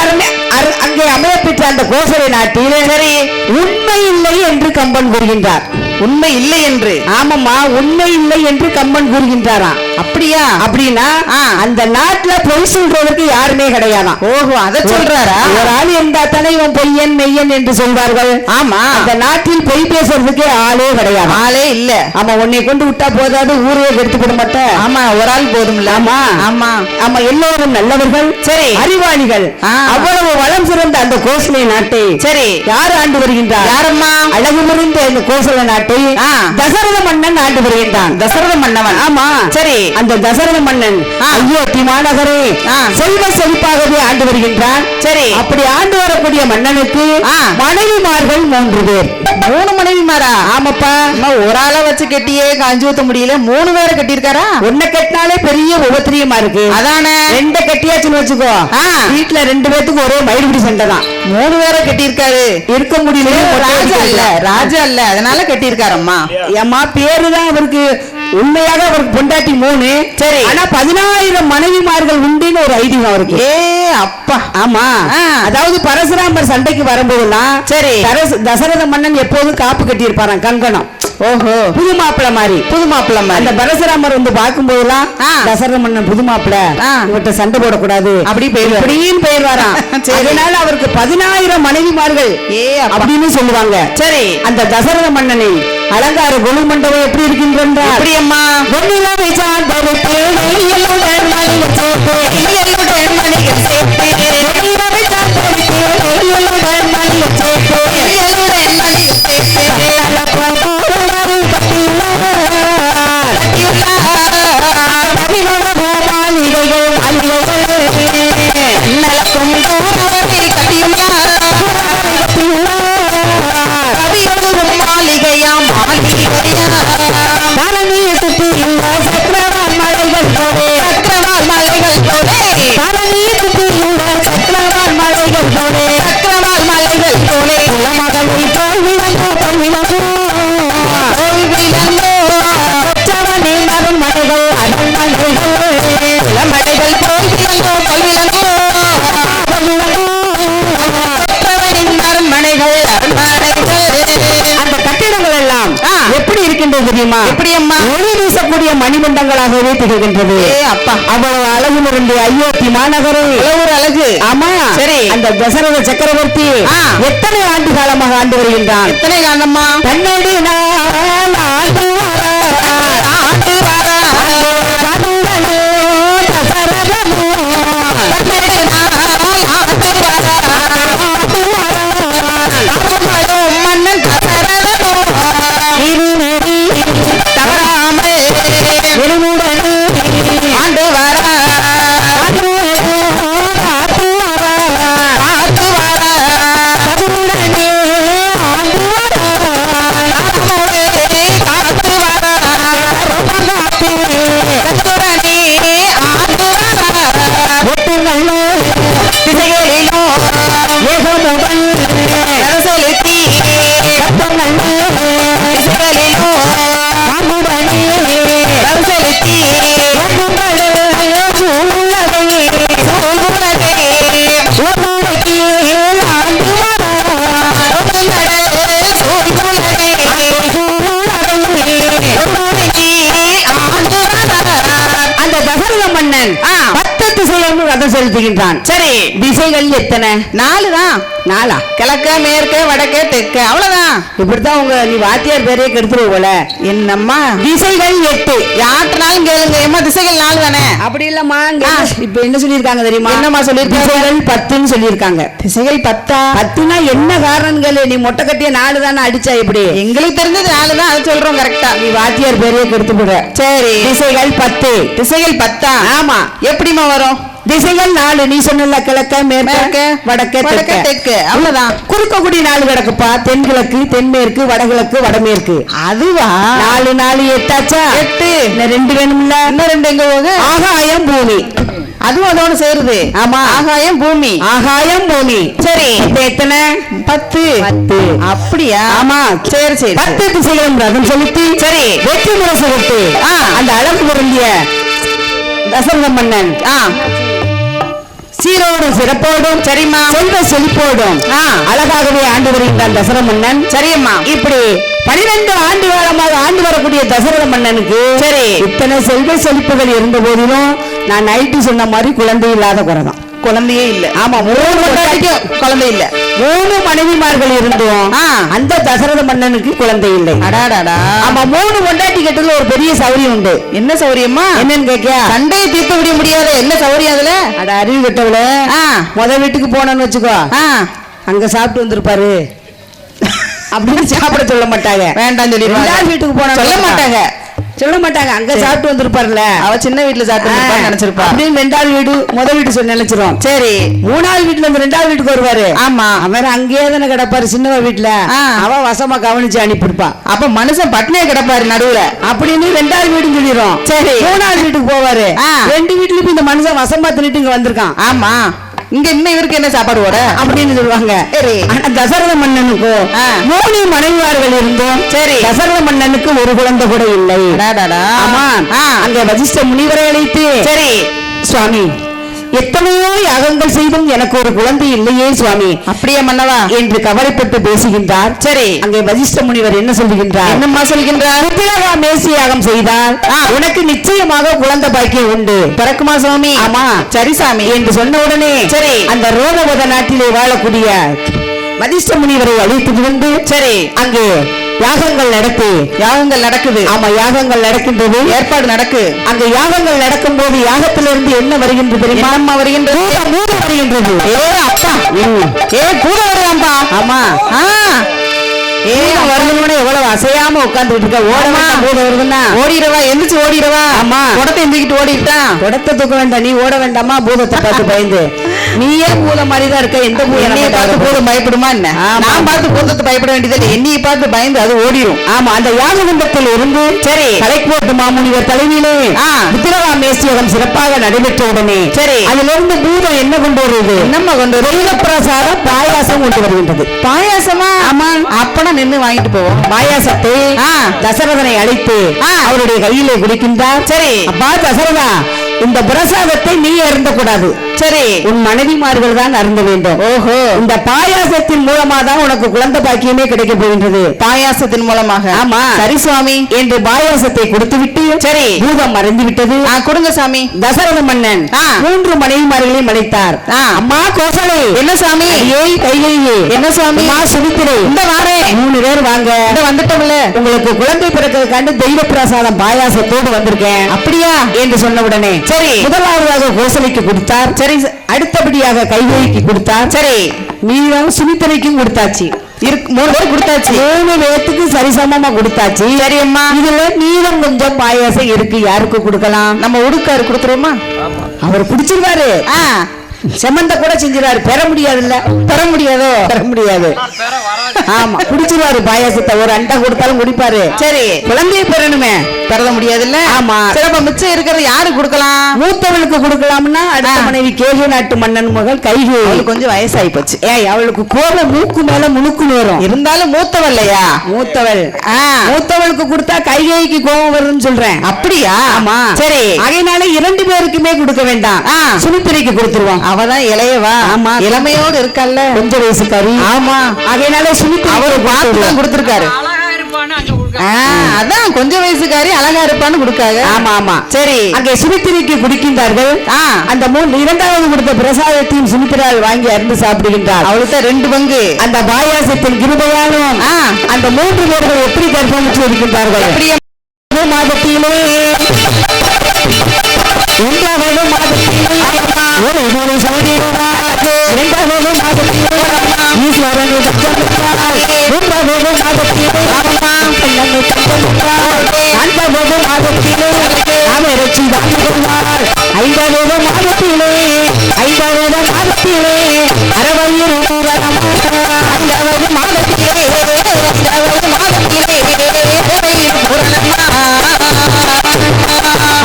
அங்கே அமையப்பெற்ற அந்த கோசலை நாட்டில் சரி உண்மை இல்லை என்று கம்பன் கூறுகின்றார். உண்மை இல்லை என்று? ஆமாம்மா, உண்மை இல்லை என்று கம்பன் கூறுகின்றாராம். அப்படியா? அப்படின்னா அந்த நாட்டுல பொய் சொல்றதுக்கு யாருமே கிடையாதாம். ஓஹோ, அதை சொல்றாரா? ஒரு ஆள் இருந்தா தானே இவன் பொய்யன் மெய்யன் என்று சொல்வார்கள். ஆமா, அந்த நாட்டில் பொய் பேசுறதுக்கே ஆளே கிடையாது. ஆளே இல்ல. ஆமா, உன்னை கொண்டு விட்டா போதாது, ஊரையே கெடுத்து போட மாட்டேன். ஆமா, ஒரு ஆள் போதும். ஆமா ஆமா ஆமா, எல்லோரும் நல்லவர்கள், சரி, அறிவாளிகள். அவ்வளவு வளம் சிறந்த அந்த கோசலை நாட்டை சரி யார் ஆண்டு வருகின்றார்? யாரம்மா? அழகு முறிந்த இந்த கோசல நாட்டை தசரத மன்னன் ஆண்டு வருகின்றான். தசரத மன்னவன்? ஆமா, சரி. அந்த தசரத மன்னன் அயோத்தி மாநகரை செல்வ செழிப்பாகவே ஆண்டு வருகின்றான். சரி, அப்படி ஆண்டு வரக்கூடிய மன்னனுக்கு மனைவிமார்கள் 3 பேர். 3 மனைவிமாரா? ஆமாப்பா. ஒரு ஆளை வச்சு கட்டியே காஞ்சி ஊத்த முடியல, 3 பேரை கட்டியிருக்காரா? ஒன்ன கட்டினாலே பெரிய உபத்திரியமா இருக்கு. அதானே, 2 கட்டியாச்சுன்னு வச்சுக்கோ, வீட்டுல 2 பேத்துக்கு ஒரே மயில்பிடி சண்டை தான். 3 பேரை கட்டியிருக்காரு. இருக்க முடியல. ராஜா இல்ல, ராஜா இல்ல, அதனால கட்டியிருக்காரம்மா. ஏம்மா, பேருதான் அவருக்கு, உண்மையாக அவருக்கு பொண்டாட்டி 3. சரி, ஆனா 10,000 மனைவிமார்கள் உண்டுன்னு ஒரு ஐதீகம் அவருக்கு. அப்பா. ஆமா, அதாவது பரசுராமர் சண்டைக்கு வரும்போதெல்லாம் சரி தசரத மன்னன் எப்போதும் காப்பு கட்டி இருப்பாராம், கங்கணம். ஓஹோ, புது மாப்பிள்ள மாதிரி. புது மாப்பிள்ள மாதிரி அந்த பரசுராமர் வந்து பார்க்கும் போதெல்லாம் தசரத மன்னன் புது மாப்பிள்ள, இவர்கிட்ட சண்டை போடக்கூடாது அப்படி பெயர்வாராம். அதனால அவருக்கு 10,000 மனைவிமார்கள் அப்படின்னு சொல்லுவாங்க. சரி, அந்த தசரத மன்னனை அலங்கார கொலு மண்டபம் எப்படி இருக்கின்றார்? எப்படி அம்மா? வெண்ணிலவை சார்ந்தொரு பேழை எல்லுடன் மணிகள் சேர்த்து, எல்லுடன் மணிகள் சேர்த்து, வெண்ணிலவை சார்ந்தொரு பேழை எல்லுடன் மணிகள் சேர்த்து, எல்லுடன் மணிகள் சேர்த்து, தலப்போடு கட்டியுள்ளார். கட்டியுள்ள மாளிகைகள் நலக்கும் கட்டியுள்ளார். மாளிகையாம் தரணியை சுற்றியுள்ள சக்கரவால் மலைகள் போலே, சக்கரவால் மலைகள் போலே, தரணியை சுற்றியுள்ள சக்கரவால் மலைகள் போலே, சக்கரவால் மலைகள் போலே, குலமகளை போல் விளங்கோ போல் விளங்கோ போல் விளங்கோ உற்சவனே மருமலைகள் அரண்மனைகள், குலமலைகள் போல் விளங்கோ போல் விளங்கோ போல் விளங்கோ உற்சவனின் அரண்மனைகள் அரண்மனைகள். அந்த கட்டிடங்கள் எல்லாம் எப்படி இருக்கின்றது தெரியுமா? எப்படி அம்மா? ஒளி வீசக்கூடிய மணிமண்டங்களாகவே திகழ்கின்றது. அப்பா, அவ்வளவு அழகு நிறைந்த அயோத்தி மாநகரை ஒரு அழகு. ஆமா, சரி. அந்த தசரத சக்கரவர்த்தி எத்தனை ஆண்டு காலமாக ஆண்டு வருகின்றான்? எத்தனை காலமா? தன்னோடு ஆண்டு மன்னன் தவறாமல் ஆண்டு வர அந்த தசரத மன்னன் 10 8 திசைகளும் ரதம் செலுத்துகின்றான். சரி, திசைகள் எத்தனை? 4 தான். 4. கிழக்க மேற்க வடக்கு தெற்கு, அவ்வளவுதான். இப்படித்தான் நீ வாத்தியார் பேரையே கெடுத்துருவ போல. என்னம்மா திசைகள் 8. யார்ட்டனாலும் கேளுங்க, ஏமா திசைகள் 4 தானே? அப்படி இல்லம்மா, இப்ப என்ன சொல்லிருக்காங்க தெரியுமா? என்னம்மா சொல்லிருக்காங்க? திசைகள் 10ன்னு சொல்லிருக்காங்க. திசைகள் 10? 10னா என்ன காரணம் கேளு. நீ மொட்டை கட்டிய 4 தானே அடிச்சா இப்படி? எங்களுக்கு தெரிஞ்சது 4 தான், அது சொல்றோம் கரெக்டா. நீ வாத்தியார் பேரையே கெடுத்து போடுற. சரி, திசைகள் 10. திசைகள் 10? ஆமா. எப்படிமா வரும்? திசைகள் 4. நீ சொன்ன கிழக்க மேற்க வடக்கு தெற்கு, அவ்வளவுதான். குறுக்கக்கூடிய 4 கிடக்குப்பா. தென்கிழக்கு, தென்மேற்கு, வடகிழக்கு, வடமேற்கு. அதுவா? 4 4 8 ஆச்சா? 8. இன்னும் 2 வேணும்ல? இன்னும் 2 எங்க போகுது? ஆகாயம் பூமி. அதுவும் அதோட சேருது. ஆமா, ஆகாயம் பூமி. ஆகாயம் பூமி. சரி, எத்தனை? 10. அப்படியா? ஆமா. சரி சரி. 10 திசைகளும் ரதம் செலுத்தி சரி வெற்றி முரசு விட்டு அந்த அழகு பொருந்திய தசரத மன்னன் சீரோடு சிறப்போடும் சரிம்மா செல்வ செழிப்போடும் அழகாகவே ஆண்டு வருகின்றான் தசரத மன்னன். சரியம்மா. இப்படி 12 ஆண்டு காலமாக ஆண்டு வரக்கூடிய தசரத மன்னனுக்கு சரி இத்தனை செல்வ செழிப்புகள் இருந்த போதிலும் நான் நைட்டு சொன்ன மாதிரி குழந்தை இல்லாத குறைதான். குழந்தையே இல்ல. ஆமா, 3 குழந்தை இல்ல. 3 மனைவிமார்கள் இருந்தோம். அந்த தசரத மன்னனுக்கு குழந்தை இல்லை. அடாடாடா. ஆமா, 3 பொண்டாட்டி கெட்டதுல ஒரு பெரிய சௌரியம் உண்டு. என்ன சௌரியமா? என்னன்னு கேக்கியா? சண்டையை தீர்த்து விட முடியாத என்ன சௌரியம் அதுல? அட அறிவு கெட்டவள, வீட்டுக்கு போனோன்னு வச்சுக்கோ, அங்க சாப்பிட்டு வந்திருப்பாரு அப்படின்னு சாப்பிட சொல்ல மாட்டாங்க. வேண்டாம் சொல்லி வீட்டுக்கு போன சொல்ல மாட்டாங்க. அங்க சாப்பிட்டு வந்திருப்பாருல, அவ சின்ன வீட்டுல சாப்பிட்டு நினைச்சிருப்பா அப்படின்னு 2வது வீடு முதல் வீட்டு சொல்லி நினைச்சிரும். சரி, 3வது வீட்டுல இருந்து 2வது வீட்டுக்கு வருவாரு. ஆமா, அவர் அங்கேயே தானே கிடப்பாரு சின்னவ வீட்டுல. அவ வசமா கவனிச்சு அனுப்பிடுப்பா. அப்ப மனுஷன் பட்னியே கிடப்பாரு நடுவுல அப்படின்னு 2வது வீடு சொல்லிடும். சரி, 3வது வீட்டுக்கு போவாரு. 2 வீட்டுல இந்த மனுஷன் வசமா தின்னுட்டு இங்க வந்திருக்கான். ஆமா, இங்க இன்னும் இவருக்கு என்ன சாப்பாடு ஓட அப்படின்னு சொல்லுவாங்க. ஆனா தசரத மன்னனுக்கு 3 மனைவியார்கள் இருந்தோம். சரி, தசரத மன்னனுக்கு ஒரு குழந்தை கூட இல்லை. ஆமா, அங்க வசிஷ்ட முனிவரை அழைத்து சரி சுவாமி எத்தனையோ யாகங்கள் செய்தும் எனக்கு ஒரு குழந்தை இல்லையே சுவாமி. அப்படியே மன்னவா என்று கவலைப்பட்டு பேசுகின்றார். சரி, அங்கே வசிஷ்ட முனிவர் என்ன சொல்லுகின்றார்? என்னம்மா சொல்கின்றார்? மேசி யாகம் செய்தால் உனக்கு நிச்சயமாக குழந்தை பாக்கியம் உண்டு. பிறக்குமா சுவாமி? ஆமா, சரி சாமி என்று சொன்ன உடனே சரி அந்த ரோமபத நாட்டிலே வாழக்கூடிய வசிஷ்ட முனிவரை அழைத்து வந்து சரி அங்கே யாகங்கள் நடக்குது. ஆமா, யாகங்கள் நடக்கின்றது, ஏற்பாடு நடக்கு. அங்க யாகங்கள் நடக்கும் போது யாகத்திலிருந்து என்ன வருகின்றது தெரியுமா? வருகின்றது வருகின்றது. அப்பா கூட வருவான்பா. ஆமா, வரணும்னு எவ்வளவு அசையாம உட்கார்ந்துட்டு இருக்க. ஓடமா கூட வருதுன்னா ஓடிடுவா, எந்திரிச்சு ஓடிடுவா. ஆமா, குடத்தை எந்திரிக்கிட்டு ஓடிட்டான். குடத்தை தூக்க வேண்டாம், நீ ஓட வேண்டாமா பூதத்தை பார்த்து பயந்து? நீயே பூதம் மாதிரிதான் இருக்க. எந்த என்னைய பார்த்து பூதம் பயப்படுமா என்ன? நான் பார்த்து பூதத்தை பயப்பட வேண்டியது என்னைய பார்த்து பயந்து அது ஓடிடும். ஆமா, அந்த யாக குண்டத்தில் இருந்து சரி கலைக்கோட்டு மாமுனிவர் தலைமையிலே மேசியோகம் சிறப்பாக நடைபெற்ற உடனே சரி அதிலிருந்து பூதம் என்ன கொண்டு வருவது? நம்ம கொண்டு பிரசாதம் பாயாசம் கொண்டு வருகின்றது. பாயாசமா? ஆமா, அப்பனா நின்று வாங்கிட்டு போவோம். பாயாசத்தை தசரதனை அழைத்து அவருடைய கையிலே குடிக்கின்றார். சரி, அப்பா தசரதா, இந்த பிரசாதத்தை நீ அருந்த கூடாது. சரி, உன் மனைவிமார்கள் தான் அருந்த வேண்டும். ஓஹோ, இந்த பாயாசத்தின் மூலமா தான் உனக்கு குழந்தை பாக்கியமே கிடைக்க போகின்றது. பாயாசத்தின் மூலமாக? ஆமா. சரி சுவாமி என்று பாயாசத்தை கொடுத்து விட்டு சரி பூதம் மறைந்து விட்டது. கொடுங்க சாமி. தசரத மன்னன் 3 மனைவிமார்களையும் அழைத்தார். அம்மா கோசலை. என்ன சாமி? ஏய் கைகையே. என்ன சுவாமி? சுமித்திரை. இந்த வாரே 3 பேர் வாங்க. வந்துட்டோம்ல, உங்களுக்கு குழந்தை பிறக்கிறதுக்காண்டு தெய்வ பிரசாதம் பாயாசத்தோடு வந்திருக்கேன். அப்படியா என்று சொன்ன உடனே சரி முதலாவதாக கோசலைக்கு கொடுத்தார். சரி, அடுத்தபடியாக கைவேலிக்கு கொடுத்தார். சரி, மீதம் சுமித்திரைக்கும் கொடுத்தாச்சு. 3 பேர் கொடுத்தாச்சு. 3 பேத்துக்கு சரிசமமா கொடுத்தாச்சு. சரி அம்மா, இதுல மீதம் கொஞ்சம் பாயாசம் இருக்கு. யாருக்கு கொடுக்கலாம்? நம்ம உடுக்காரு கொடுத்துருவோமா? அவர் குடிச்சிருவாரு. செமந்த கூட செஞ்சிருவாரு. பெற முடியாதுல்ல? பெற முடியாதோ? பெற முடியாது. ஆமா, குடிச்சிருவாரு பாயாசத்தை. ஒரு அண்டை கொடுத்தாலும் குடிப்பாரு. சரி, குழந்தையை பெறணுமே, பெற முடியாதுல்ல? ஆமா. சிறப்ப மிச்சம் இருக்கிறது யாரு கொடுக்கலாம்? மூத்தவளுக்கு கொடுக்கலாம்னா அடுத்த மனைவி கேகே நாட்டு மன்னன் மகள் கைகே. அவளுக்கு கொஞ்சம் வயசாகி போச்சு. ஏய், அவளுக்கு கோபம் மூக்கு மேல முழுக்குன்னு வரும். இருந்தாலும் மூத்தவள் இல்லையா? மூத்தவள். மூத்தவளுக்கு கொடுத்தா கைகேய்க்கு கோபம் வரும்னு சொல்றேன். அப்படியா? ஆமா. சரி, அதனால 2 பேருக்குமே கொடுக்க வேண்டாம். சுமித்திரைக்கு கொடுத்துருவோம். அவதான் இளையவா. ஆமா, இளமையோடு இருக்கல்ல, கொஞ்சம் வயசுக்காரி. ஆமா, அதனால சுமித்திரை அவரு பார்த்து தான் கொடுத்திருக்காரு. அதான் கொஞ்சம் வயசுக்காரி அழகா இருப்பான்னு கொடுக்காங்க. ஆமா ஆமா சரி. அங்கே சுமித்திரைக்கு குடிக்கின்றார்கள். அந்த இரண்டாவது கொடுத்த பிரசாதத்தையும் சுமித்திரால் வாங்கி அருந்து சாப்பிடுகின்றார். அவளுக்கு 2 பங்கு. அந்த பாயாசத்தின் கிருபையாலும் அந்த 3 பேர்கள் எப்படி கர்ப்பமிட்டு இருக்கின்றார்கள். மாதத்திலே 1வது மாதத்திலே ஒரு சௌரியமாக 2வது மாதத்திலே ஈஸ்வரனை தத்தெடுத்தார். 3வது மாதத்திலே பெண்ணை தத்தெடுத்தார். 4வது மாதத்திலே அமரட்சி தாங்குகிறார். 5வது மாதத்திலே 5வது மாதத்திலே அரவையில் 5வது மாதத்திலே 5வது மாதத்திலே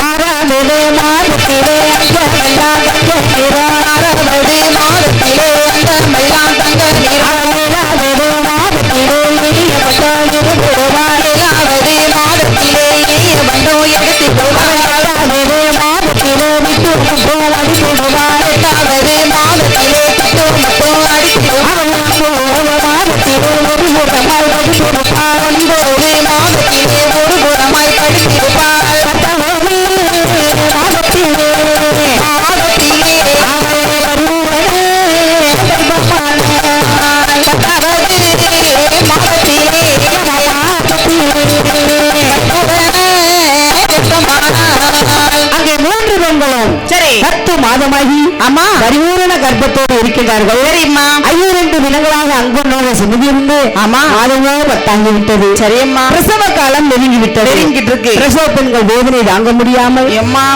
ஆறாவது மாதத்திலே அங்கமெல்லாம் தங்க ஆறாவது மாதத்திலே அங்கமெல்லாம் தங்க 7வது மாதத்திலே இனிய பண்டோ எடுத்துடுவார். 7வது மாதத்திலே இனிய பண்டோ எடுத்துடுவார். 8வது மாதத்திலே விட்டு மட்டும் அடித்துடுவார். 8வது மாதத்திலே விட்டு மட்டும் அடித்துடுவார். 9வது மாதத்திலே ஒரு புறமாய் படித்திருப்பார். 9வது மாதத்திலே ஒரு புறமாய் படித்திருப்பார். 10வது மாதத்திலே அங்கே 3 பெண்களும் சரி 10 மாதமாகி அம்மா பரிபூரண கர்ப்பத்தோடு இருக்கின்றார்கள். சரிம்மா 52 தினங்களாக அங்குள்ள சுமதியிருந்து அம்மா மாதமோ 10 விட்டது. சரியம்மா பிரசவ காலம் நெருங்கிவிட்டது. நெருங்கிட்டு இருக்கு. பிரசவ பெண்கள் வேதனை தாங்க முடியாமல்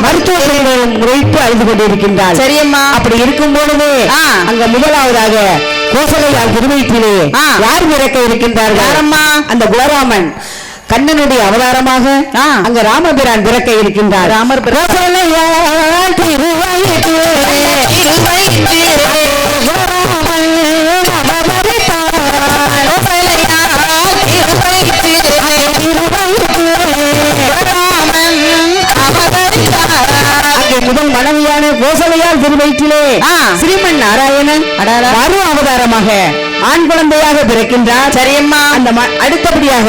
மருத்துவ பெண்களும் முறைப்பு அழுது கொண்டிருக்கின்றார். சரியம்மா அப்படி இருக்கும் பொழுது அங்க முதலாவதாக கோசலையால் திருவயிற்றிலே யார் பிறக்க இருக்கின்றார்கள். அந்த குலராமன் கண்ணனுடைய அவதாரமாக அங்க ராமபிரான் பிறக்க இருக்கின்றார். ராமர் கோசலையால் திருவயிற்றிலே முதல் மனைவியான கோசலையால் திருவயிற்றிலே ஸ்ரீமன் நாராயணன் மறு அவதாரமாக ஆண் குழந்தையாக பிறக்கின்றார். சரியம்மா அந்த அடுத்தபடியாக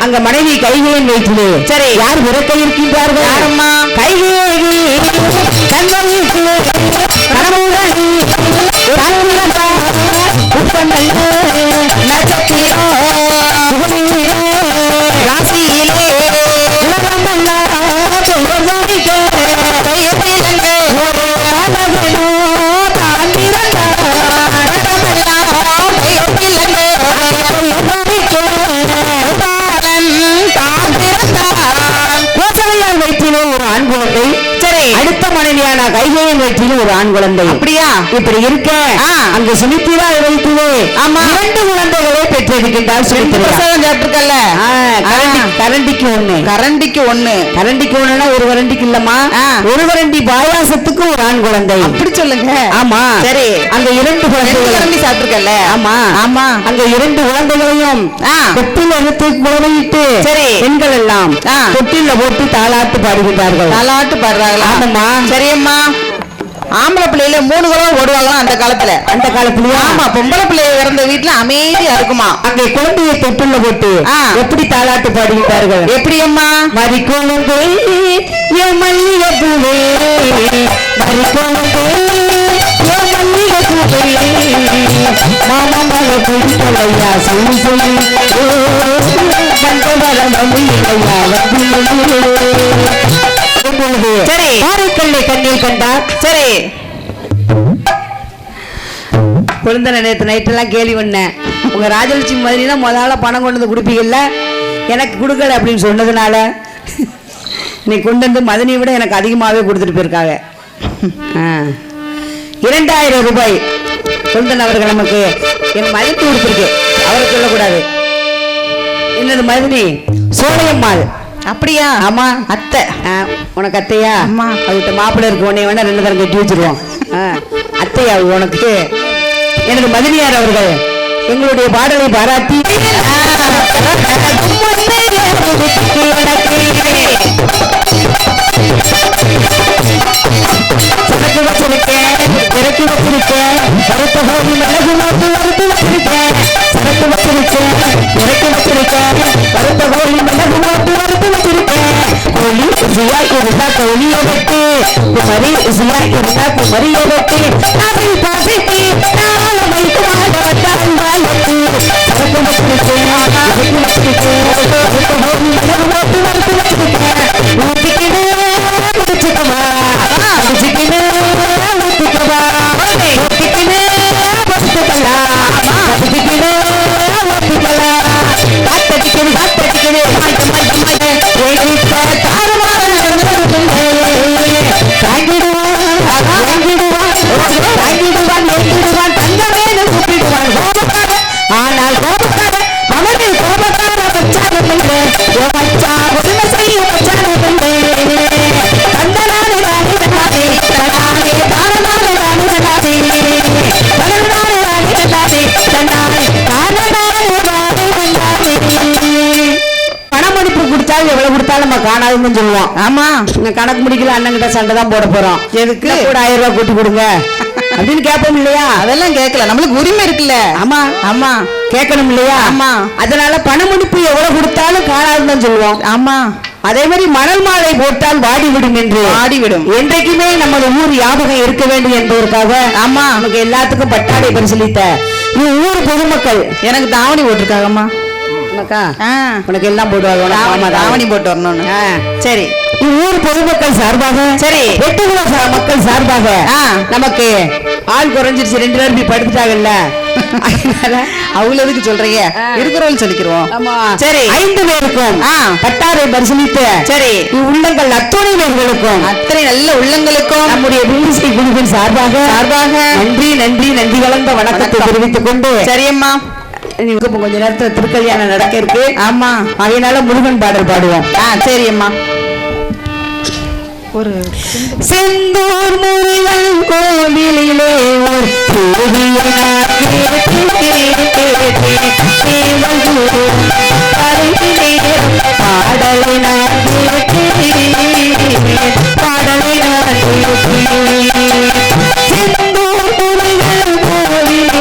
அங்க மனைவி கைகேயின் வயிற்றிலே சரி யார் பிறக்க இருக்கின்றார்கள். யாரம்மா கைகேயி கண்ணவியிலே கணவனுடன் நட்சத்திரம் ராசியிலே உலகமெல்லாம் கோசலையால் வயிற்றிலே ஒரு ஆண் குழந்தை. சரி அடுத்த மனைவியான கைகேயின் வயிற்றிலே ஒரு ஆண் குழந்தை. அப்படியா இப்படி இருக்க அங்கு சுமித்திரா வயிற்றிலே 2 குழந்தைகளை பெற்றிருக்கின்றார். சுமித்திரா கரண்டிக்கு ஒண்ணு கரண்டிக்கு ஒண்ணுன்னா ஒரு கரண்டிக்கு இல்லம்மா ஒரு கரண்டி பாயாசத்துக்கு ஒரு ஆண் குழந்தை. அப்படி சொல்லுங்க. ஆமா சரி அங்க 2 குழந்தைகள் சாப்பிட்டுருக்கல. ஆமா ஆமா அங்க 2 குழந்தைகளையும் தொட்டில் எடுத்து குழந்தையிட்டு சரி பெண்கள் எல்லாம் தொட்டில போட்டு தாலாட்டு பாடுகின்றார்கள். தாலாட்டு பாடுறாங்களா. ஆமாம்மா சரியம்மா ஆம்பளை பிள்ளையில 3 குழந்தை ஓடுவாங்க அந்த காலத்துல. ஆமா பொம்பளை பிள்ளை இறந்த வீட்டுல அமைதியா இருக்குமா. அங்கே குழந்தையை தொட்டுள்ள போட்டு எப்படி தாலாட்டு பாடுகிறார்கள். எப்படி அம்மா மறி குழந்தை மல்லிகை பூவே மறி குழந்தை மல்லிகை பூவே மாமா மலை பிடிக்கலையா சொல்லி சொல்லி வர மல்லிகையா சரி பாறைக்கல்லை கண்ணில் கண்டார். சரி குழந்தை நேற்று நைட்டெல்லாம் கேள்வி பண்ணேன். உங்க ராஜலட்சுமி மாதிரினா முதல்ல பணம் கொண்டு வந்து கொடுப்பீங்கல்ல எனக்கு கொடுக்கல அப்படின்னு சொன்னதுனால நீ கொண்டு வந்து மதனியை விட எனக்கு அதிகமாகவே கொடுத்துட்டு போயிருக்காங்க. 2000 ரூபாய் குழந்தன் அவர்கள் நமக்கு என் மதிப்பு கொடுத்துருக்கு. அவரை சொல்லக்கூடாது. என்னது மதினி சோழையம்மாள். அப்படியா. ஆமா அத்தை. உனக்கு அத்தையா. அம்மா அவகிட்ட மாப்பிள்ளை இருக்கு. உன்னை வேணா 2 தரம் கட்டி வச்சிருவோம். அத்தையா உனக்கு எனது மதினியார் அவர்கள் எங்களுடைய பாடலை பாராட்டி இறக்கி வச்சிருக்கேன் கருத்த கோவி மிளகு மாட்டு வறுத்து வச்சிருக்கேன் சரக்கு வச்சிருக்கேன் இறக்கி வச்சிருக்கேன் கருத்த கோவி இருந்தா கௌலிய வெட்டு குமரி ருசியா இருந்தா குமரிய வெட்டு தமிழ் பாசிட்டு நாள வைத்து வாழ வட்டால் வாழத்து சரக்கு வச்சிருக்கு ஊத்திக்கிடு முடிச்சுக்கவா முடிச்சுக்கிடு ஊத்திக்கவா ஊத்திக்கிடு பசுக்கலாம் பசுக்கிடு ஊத்திக்கலாம் காத்தடிக்கணும் ஆனால் கோபக்கார அவனில் கோபக்கார பச்சாரம் இல்லை மச்சா உண்மை செய்யும் பச்சாரம் இல்லை தந்தனாலே ராணி தன்னாதே தன்னாலே தாரனாலே ராணி தன்னாதே தனனாலே ராணி தன்னாதே தன்னாலே தாரனாலே ராணி தன்னாதே. பணமதிப்பு கொடுத்தாலும் எவ்வளவு கொடுத்தாலும் நம்ம காணாதுன்னு சொல்லுவோம். ஆமா இந்த கணக்கு முடிக்கல அண்ணன் கிட்ட சண்டை தான் போட போறோம். எதுக்கு கூட 1000 ரூபாய் கூட்டி கொடுங்க அப்படின்னு கேட்போம் இல்லையா? அதெல்லாம் கேட்கல, நம்மளுக்கு உரிமை இருக்குல்ல. ஆமா ஆமா கேட்கணும் இல்லையா? ஆமா. அதனால பணமுடிப்பு எவ்வளவு கொடுத்தாலும் காணாதுன்னு சொல்லுவோம். ஆமா. அதே மாதிரி மணல் மாலை போட்டால் வாடிவிடும் என்று வாடிவிடும். என்றைக்குமே நமது ஊர் ஞாபகம் இருக்க வேண்டும் என்பதற்காக ஆமா நமக்கு எல்லாத்துக்கும் பட்டாடை பரிசீலித்த ஊர் பொதுமக்கள் எனக்கு தாவணி போட்டிருக்காங்கம்மா. உனக்கு எல்லாம் போடுவாங்க தாவணி போட்டு வரணும்னு. சரி ஊர் பொதுமக்கள் சார்பாக சரி வெட்டுகுல மக்கள் சார்பாக நமக்கு ஆள் குறைஞ்சிருச்சு 2 பேர் இப்படி படுத்துட்டாங்கல்ல அவங்கள எதுக்கு சொல்றீங்க இருக்கிறவங்க சொல்லிக்கிறோம். சரி 5 பேருக்கும் பட்டாரை பரிசீலித்து சரி உள்ளங்கள் அத்தனை பேர்களுக்கும் அத்தனை நல்ல உள்ளங்களுக்கும் நம்முடைய பிபிசி குழுவின் சார்பாக நன்றி நன்றி நன்றி கலந்த வணக்கத்தை தெரிவித்துக் கொண்டு சரியம்மா கொஞ்ச நேரத்துல திருக்கல்யாணம் நடக்க இருக்கு. ஆமா அதனால முருகன் பாடல் பாடுவோம். சரி அம்மா. ஒரு செந்தூர் முருகன் கோவிலிலே ஒரு பாடலை பாடலை செந்தூர் முருகன் கோவிலிலே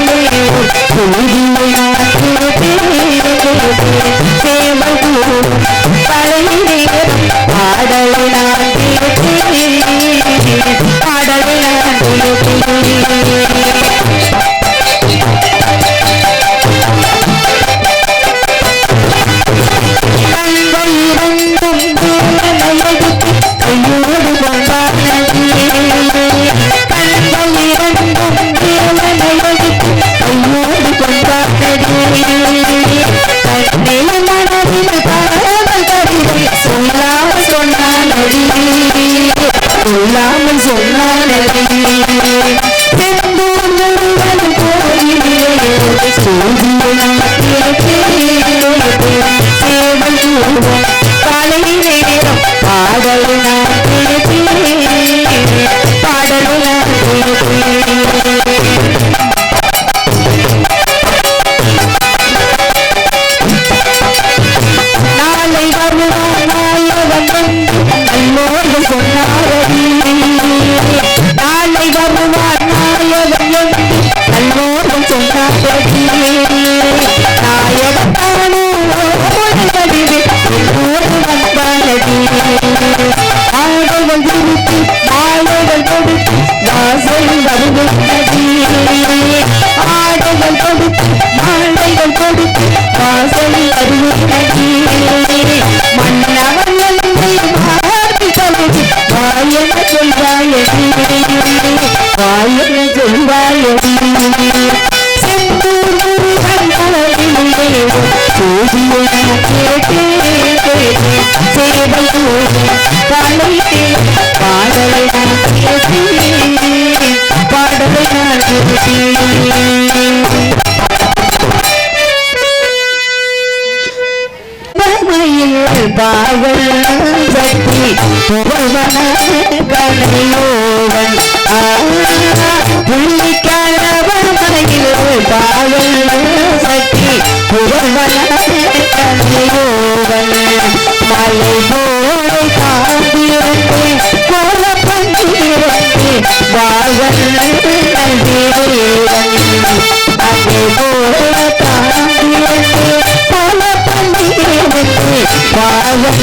பாவம்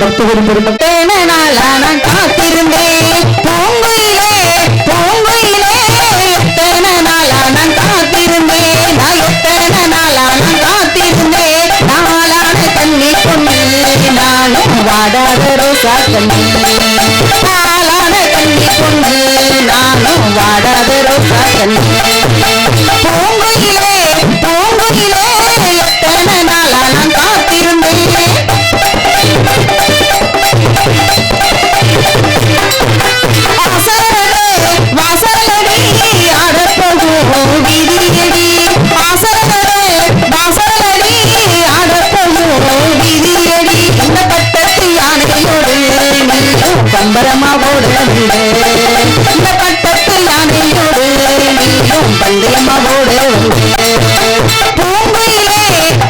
பக்தகுரு பெருமக்கள் நான் காத்திருந்தேன் பூங்குயிலே பூங்குயிலே எத்தனை நாளா நான் காத்திருந்தேன் நான் எத்தனை நாளா நான் காத்திருந்தேன் நாளான கண்ணி பொண்ணு நானும் வாடாத ரோசா கண்ணி நாளான கண்ணி பொண்ணு நானும் வாடாத ரோசா கண்ணி பூங்குயிலே பூங்குயிலே எத்தனை நாளா நான் காத்திருந்தேன் பம்பரமா ஓட இந்த பட்டத்து யானையோடு நீயும் பந்தயமா ஓட பூங்குயிலே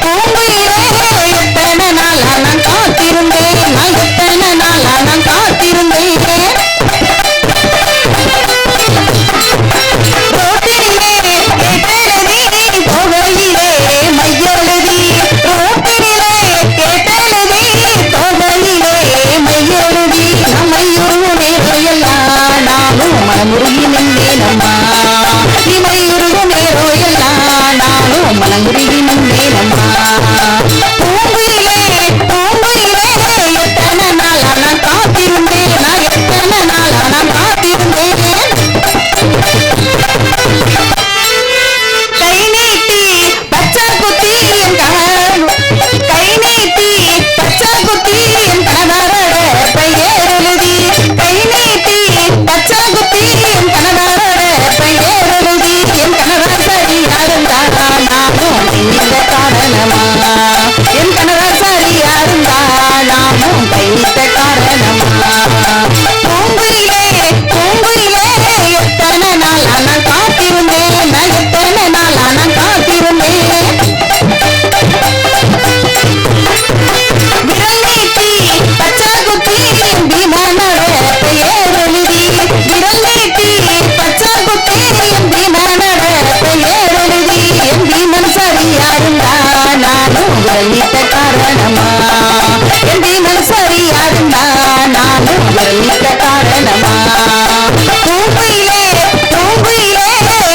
பூங்குயிலே எத்தனை நாளா நான் காத்திருந்தேன் நான் எத்தனை நாளா நான் காத்திருந்தேன் ரோட்டிலே கேட்டெழுதி போகையிலே மையெழுதி ரோட்டிலே கேட்டெழுதி போகையிலே மையெழுதி மனமுருகி நின்றேனம்மா இமையுருகுமேரோ எல்லாம் நானும் மனமுருகி நின்றேனம்மா பூங்குயிலே பூங்குயிலே எத்தனை நாளா நான் காத்திருந்தேன் நான் எத்தனை நாளா நான் காத்திருந்தேன் கை நீட்டி பச்சை குத்தி என் கை நீட்டி பச்சை குத்தி என் கணவரோட பெயர் எழுதி கை நீட்டி பச்சை குத்தி என் கணவரோட பெயர் எழுதி என் கணவர் சரியா இருந்தா நானும் இந்த காரணமா என் கணவர் சரியா இருந்தா நானும் கைத்த காரணமா பூங்குயிலே பூங்குயிலே எத்தனை நாளா நான் காத்திருந்தேன் நான் எத்தனை நாளா நான் காத்திருந்தேன் விரல் நீட்டி பச்சை குத்தி என் பீமனோட பெயர் எழுதி விரல் நீட்டி பச்சை குத்தி என் பீமனோட பெயர் எழுதி என் பீமன் சரியா இருந்தா நானும் விரலிட்ட காரணமா என் பீமன் சரியா இருந்தா நானும் விரலிட்ட காரணமா பூங்குயிலே பூங்குயிலே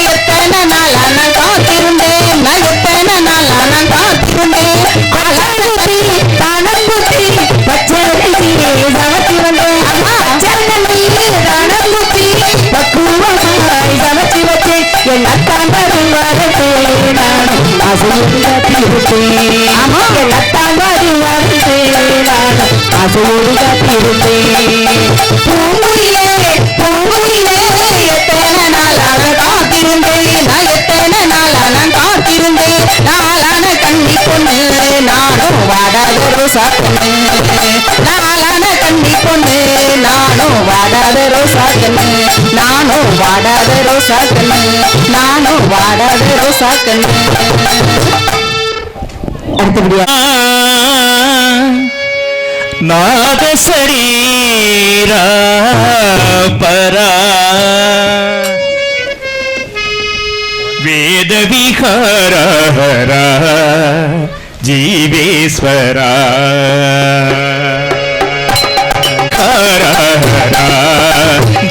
எத்தனை நாளா நான் காத்திருந்தேன் நான் எத்தனை நாளா நான் காத்திருந்தேன் பழங்குத்தி பணங்குத்தி பச்சரிசி சமைச்சு வந்தேன் பச்சரிசி ரணங்குத்தி பக்குவமாய் சமைச்சு வச்சேன் என் அத்தான் வருவாரத்தே நானும் ஆசையில் காத்திருப்பேன் ஆமா என் அத்தான் வருவாரத்தே நான் ஆசையோடு காத்திருந்தேன். பூங்குயிலே பூங்குயிலே எத்தனை நாளான காத்திருந்தேன் நான் எத்தனை நாளான காத்திருந்தேன் நாளான கண்ணி பொண்ணு நானும் வாடாத ரோசா பொண்ணு நாளான கண்ணி பொண்ணு நானும் வாடாத ரோசா கண்ணு நானும் வாடாத ரோசா கண்ணு நானும் வாடாத ரோசா கண்ணு. அடுத்தபடியா நாதசரீரா பரா வேதவிகாரா ஜீவேஸ்வரா ஹரஹரா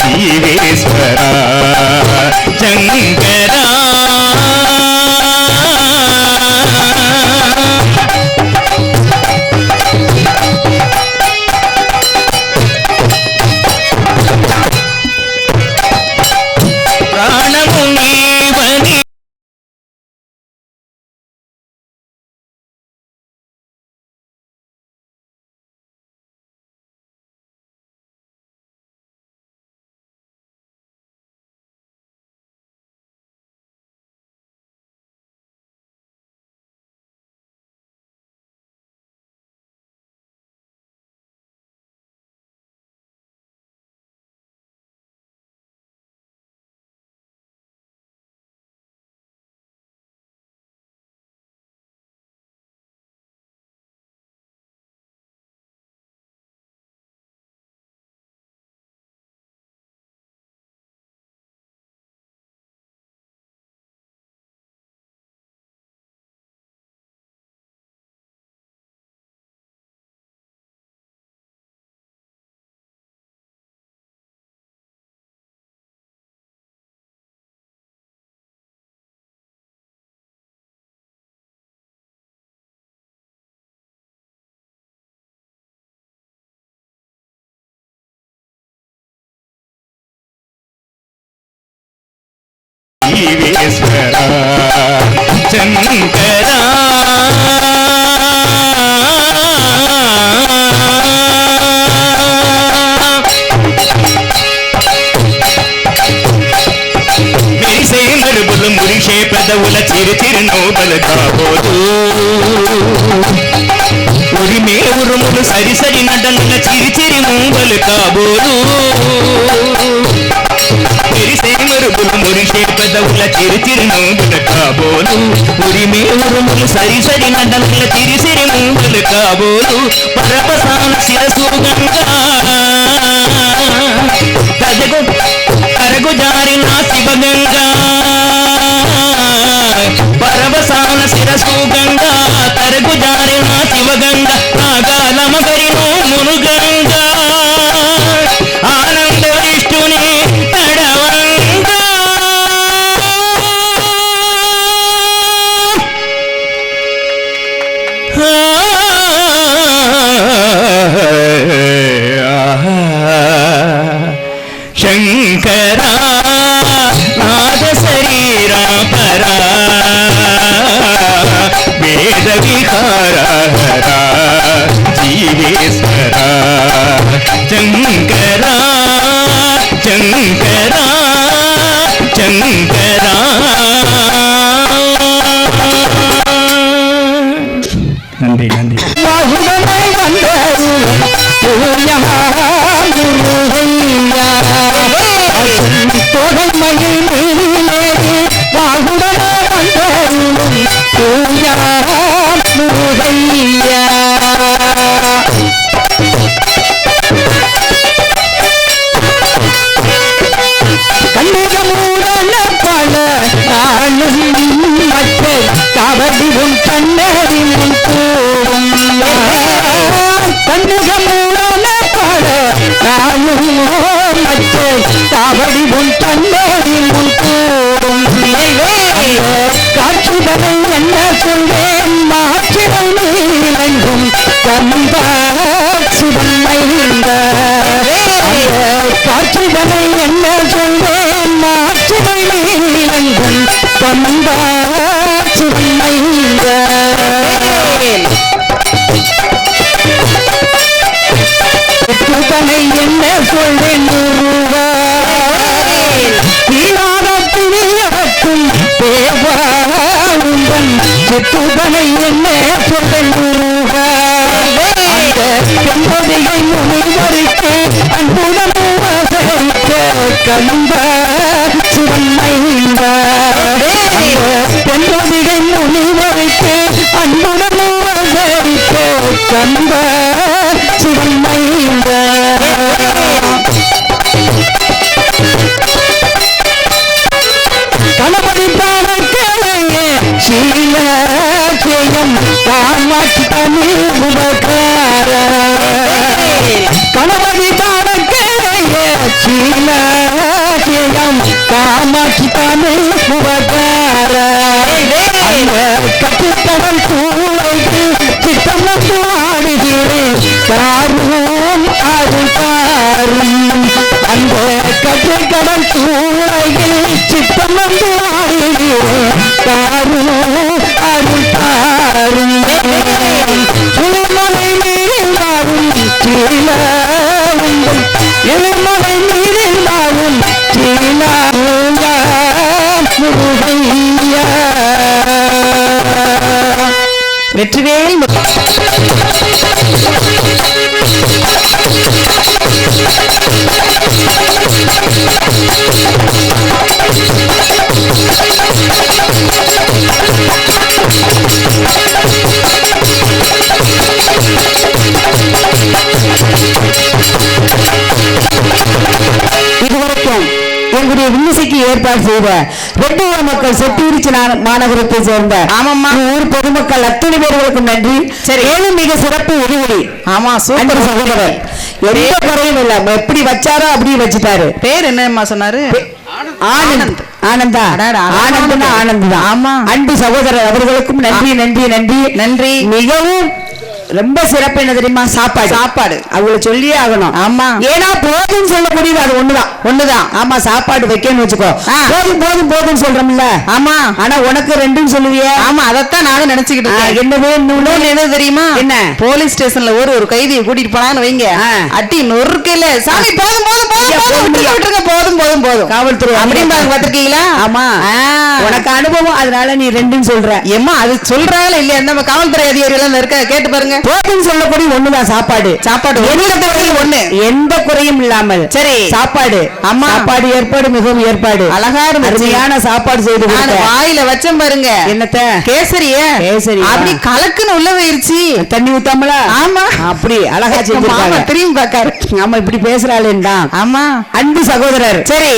ஜீவேஸ்வரா சங்கரா ஜீவேஸ்வரா சங்கரா மெரிசே மறுபுలు మురిషే పెదవుల చిరు చిరు నోబలు కాబోదు ఉరిమే ఉరుములు సరి సరి నడనుల చిరి చిరి మూవలు కాబోదు మరుపులు మురిసే పెదవుల చిరు చిరు నోబులు కాబోలు ఉరిమే ఉరుములు సరి సరి నడనుల చిరి సిరి మూవలు కాబోలు పరపసాన శిరసు గంగా కరగు జారిన శివగంగా పరవసాన శిరసు గంగా తరగు జారిన శివగంగా నాగాల మగరినో మునుగంగా ఆనంద విష్ణుని తడవంగా శంకరా నాద శరీరా పరా వేద విహారహరా జీవేశ్వరా శంకరా శంకరా శంకరా நன்றி நன்றி வாகுடனை வந்தருளும் தூயமா முருகையா தொடைமையில் மேலே வாகுடனை வந்தருளும் தூயமா முருகையா கண்ணிகமூடன பல நாளும் மற்ற கபடி உன் கண்ணறின் கூடும் கண்ணிகமூடன பல நாளும் மற்ற கபடி உன் கண்ணறின் கூடும் காட்சிதனை என்ன சொல்வேன் மாற்றினை நீலங்கும் கந்தாட்சிதன் மைந்த காட்சிதனை என்ன சொல்வேன் மாற்றினை நீலங்கும் கந்தாட்சிதன் மைந்த சொல்றேன் தீராத பிணியக்கும் தேவாவுடன் சித்துதனை என்ன சொல்றேன் செம்பதிகை முனிவருக்கு அன்புடன் கண்ப சிவன்மைந்த செம்பதிகை முனிவருக்கு அன்புடன் கண்ப சிவன்மைந்த கணபதி தானக்கே சீலம் காமாட்சி தமிழ் உபகார கணபதி தானக்கே சீலம் காமாட்சி தமிழ் உபகார கட்டுத்தவன் கூடைக்கு சித்தம் ஆடுகிறேன் காரும் அருள் பாரும் அந்த கட்டுக்கடல் கூடையில் சித்தம் ஆடுகிறேன் காரும் அருள் பாரும் சுழிமலை நீரில் வாழும் சீலாவும் இளமலை நீரில் வாழும் சீலாவுங்கா முருகையா வெற்றிவேல் இதுவரைக்கும் எங்களுடைய விண்ணசைக்கு ஏற்பாடு செய்த ரெட்டூர் மக்கள் செட்டியிருச்சி மாநகரத்தை சேர்ந்த ஆமாம்மா ஊர் பொதுமக்கள் அத்தனை பேர்களுக்கும் நன்றி. சரி, ஏழும் மிக சிறப்பு உதவி. ஆமா, சூப்பர் சகோதரர். எந்த குறையும் இல்ல, எப்படி வச்சாரோ அப்படியே வச்சுட்டாரு. பேர் என்னம்மா சொன்னாரு? ஆனந்த். ஆனந்தா? ஆனந்த்னா ஆனந்த் தான். ஆமா, அன்பு சகோதரர் அவர்களுக்கும் நன்றி நன்றி நன்றி நன்றி. மிகவும் ரொம்ப சிறப்பு என்ன தெரியுமா? சாப்பாடு. சாப்பாடு அவங்கள சொல்லியே ஆகணும். ஆமா, ஏன்னா போதும் சொல்ல முடியுது, அது ஒண்ணுதான். ஆமா, சாப்பாடு வைக்கணும்னு வச்சுக்கோ. போதும் போதும் போதும் சொல்றோம்ல. ஆமா, ஆனா உனக்கு ரெண்டும் சொல்லுவிய. ஆமா, அதத்தான் நானும் நினைச்சுக்கிட்டு. என்னது என்ன தெரியுமா? என்ன? போலீஸ் ஸ்டேஷன்ல ஒரு கைதியை கூட்டிட்டு போனான்னு வைங்க, அட்டி நொறுக்கல சாமி போதும் போதும் போதும் போதும் போதும் போதும் காவல்துறை அப்படிம்பாங்க, பாத்திருக்கீங்களா? ஆமா, உனக்கு அனுபவம், அதனால நீ ரெண்டும் சொல்ற. ஏமா அது சொல்றாங்களா இல்லையா? நம்ம காவல்துறை அதிகாரி எல்லாம் இருக்க கேட்டு பாருங்க. போதும் சொல்லக்கூடிய ஒண்ணுதான் சாப்பாடு. சாப்பாடு எந்த குறையும் இல்லாமல். சரி, சாப்பாடு. ஆமா, சாப்பாடு ஏற்பாடு மிகவும் ஏற்பாடு அழகா அருமையான சாப்பாடு செய்து வாயில வச்சம் பாருங்க. என்னத்த? கேசரிய. கேசரி அப்படி கலக்குன்னு உள்ள போயிருச்சு, தண்ணி ஊத்தாமல. ஆமா, அப்படி அழகா செஞ்சிருக்காங்க. திரும்பி பாக்காரு. ஆமா, இப்படி பேசுறாளேன் தான். ஆமா, அன்பு சகோதரர். சரி,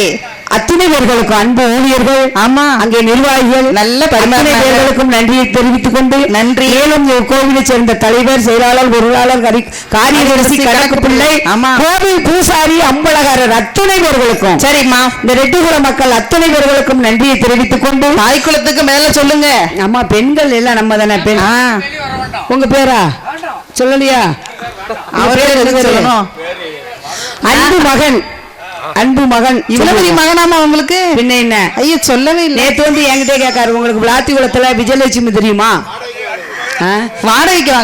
அத்தனை பேர்களுக்கு அன்பு ஊழியர்கள். ஆமா, அங்கே நிர்வாகிகள் நல்ல பேர்களுக்கும் நன்றியை தெரிவித்துக் கொண்டு நன்றி. மேலும் கோவிலை சேர்ந்த தலைவர், செயலாளர், பொருளாளர், காரியதரிசி, கணக்கு பிள்ளை, கோவில் பூசாரி, அம்பலகாரர் அத்தனை பேர்களுக்கும். சரிம்மா, இந்த ரெட்டிகுல மக்கள் அத்தனை பேர்களுக்கும் நன்றியை தெரிவித்துக் கொண்டு தாய்க்குளத்துக்கு மேல சொல்லுங்க. ஆமா, பெண்கள் எல்லாம் நம்ம தானே பெண். உங்க பேரா சொல்லலையா? அவரே சொல்லணும். அன்பு மகன், அன்பு மகன். இவ்வளவு பெரிய மகனாமா உங்களுக்கு? பின்ன என்ன? ஐயோ, சொல்லவே இல்லை. நேத்து வந்து என்கிட்ட கேட்காரு, உங்களுக்கு விளாத்தி குளத்துல விஜயலட்சுமி தெரியுமா? வாடகைக்கு